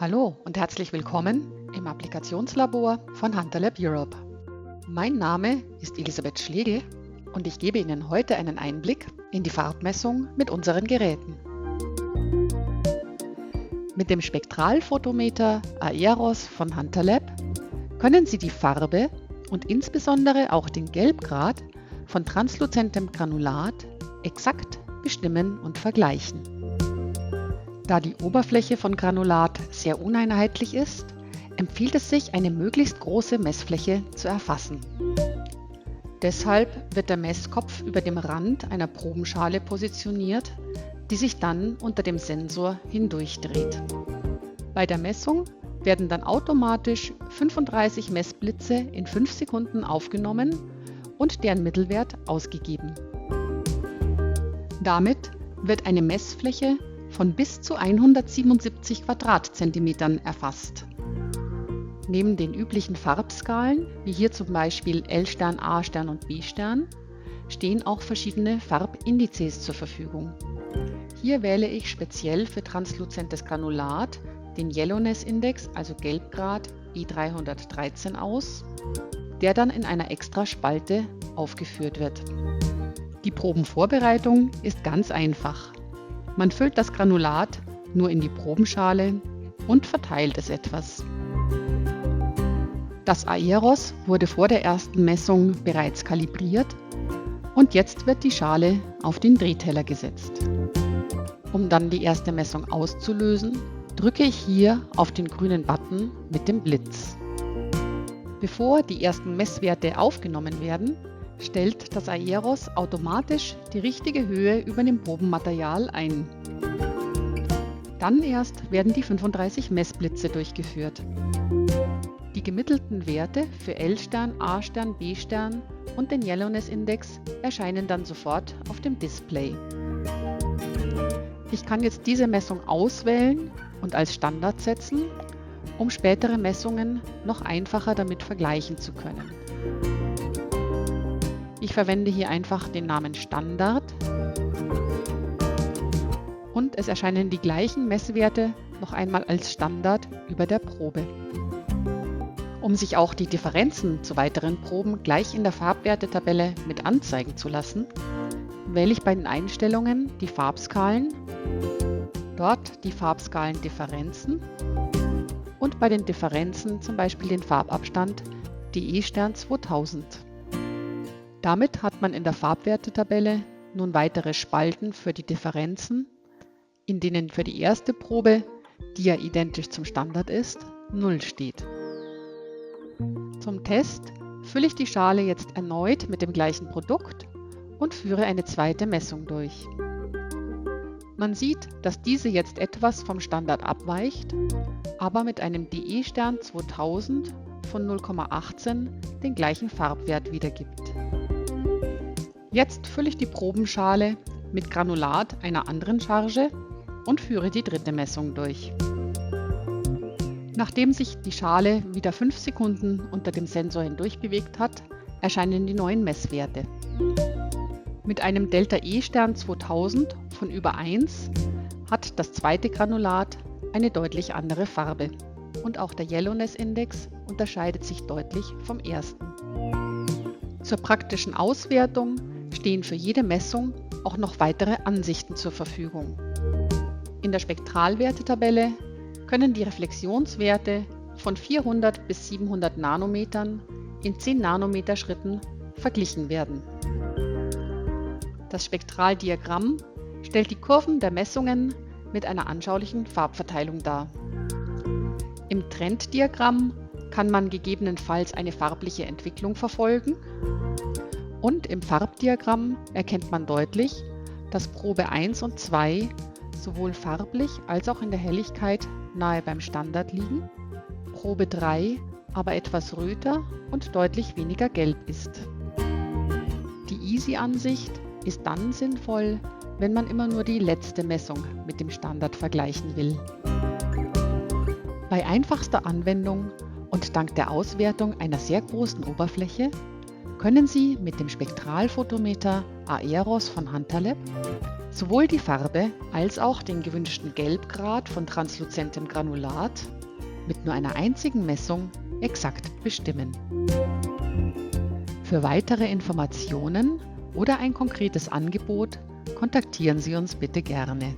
Hallo und herzlich willkommen im Applikationslabor von Hunterlab Europe. Mein Name ist Elisabeth Schlegel und ich gebe Ihnen heute einen Einblick in die Farbmessung mit unseren Geräten. Mit dem Spektralphotometer Aeros von Hunterlab können Sie die Farbe und insbesondere auch den Gelbgrad von transluzentem Granulat exakt bestimmen und vergleichen. Da die Oberfläche von Granulat sehr uneinheitlich ist, empfiehlt es sich, eine möglichst große Messfläche zu erfassen. Deshalb wird der Messkopf über dem Rand einer Probenschale positioniert, die sich dann unter dem Sensor hindurchdreht. Bei der Messung werden dann automatisch 35 Messblitze in 5 Sekunden aufgenommen und deren Mittelwert ausgegeben. Damit wird eine Messfläche von bis zu 177 Quadratzentimetern erfasst. Neben den üblichen Farbskalen, wie hier zum Beispiel L-Stern, A-Stern und B-Stern, stehen auch verschiedene Farbindizes zur Verfügung. Hier wähle ich speziell für transluzentes Granulat den Yellowness-Index, also Gelbgrad E313 aus, der dann in einer extra Spalte aufgeführt wird. Die Probenvorbereitung ist ganz einfach. Man füllt das Granulat nur in die Probenschale und verteilt es etwas. Das Aeros wurde vor der ersten Messung bereits kalibriert und jetzt wird die Schale auf den Drehteller gesetzt. Um dann die erste Messung auszulösen, drücke ich hier auf den grünen Button mit dem Blitz. Bevor die ersten Messwerte aufgenommen werden, stellt das Aeros automatisch die richtige Höhe über dem Probenmaterial ein. Dann erst werden die 35 Messblitze durchgeführt. Die gemittelten Werte für L-Stern, A-Stern, B-Stern und den Yellowness-Index erscheinen dann sofort auf dem Display. Ich kann jetzt diese Messung auswählen und als Standard setzen, um spätere Messungen noch einfacher damit vergleichen zu können. Ich verwende hier einfach den Namen Standard und es erscheinen die gleichen Messwerte noch einmal als Standard über der Probe. Um sich auch die Differenzen zu weiteren Proben gleich in der Farbwertetabelle mit anzeigen zu lassen, wähle ich bei den Einstellungen die Farbskalen, dort die Farbskalen-Differenzen und bei den Differenzen zum Beispiel den Farbabstand DE-Stern 2000. Damit hat man in der Farbwertetabelle nun weitere Spalten für die Differenzen, in denen für die erste Probe, die ja identisch zum Standard ist, 0 steht. Zum Test fülle ich die Schale jetzt erneut mit dem gleichen Produkt und führe eine zweite Messung durch. Man sieht, dass diese jetzt etwas vom Standard abweicht, aber mit einem DE-Stern 2000 von 0,18 den gleichen Farbwert wiedergibt. Jetzt fülle ich die Probenschale mit Granulat einer anderen Charge und führe die dritte Messung durch. Nachdem sich die Schale wieder 5 Sekunden unter dem Sensor hindurch bewegt hat, erscheinen die neuen Messwerte. Mit einem Delta-E-Stern 2000 von über 1 hat das zweite Granulat eine deutlich andere Farbe und auch der Yellowness-Index unterscheidet sich deutlich vom ersten. Zur praktischen Auswertung stehen für jede Messung auch noch weitere Ansichten zur Verfügung. In der Spektralwertetabelle können die Reflexionswerte von 400 bis 700 Nanometern in 10 Nanometer Schritten verglichen werden. Das Spektraldiagramm stellt die Kurven der Messungen mit einer anschaulichen Farbverteilung dar. Im Trenddiagramm kann man gegebenenfalls eine farbliche Entwicklung verfolgen und im Farbdiagramm erkennt man deutlich, dass Probe 1 und 2 sowohl farblich als auch in der Helligkeit nahe beim Standard liegen, Probe 3 aber etwas röter und deutlich weniger gelb ist. Die Easy-Ansicht ist dann sinnvoll, wenn man immer nur die letzte Messung mit dem Standard vergleichen will. Bei einfachster Anwendung und dank der Auswertung einer sehr großen Oberfläche können Sie mit dem Spektralphotometer Aeros von Hunter Lab sowohl die Farbe als auch den gewünschten Gelbgrad von transluzentem Granulat mit nur einer einzigen Messung exakt bestimmen. Für weitere Informationen oder ein konkretes Angebot kontaktieren Sie uns bitte gerne.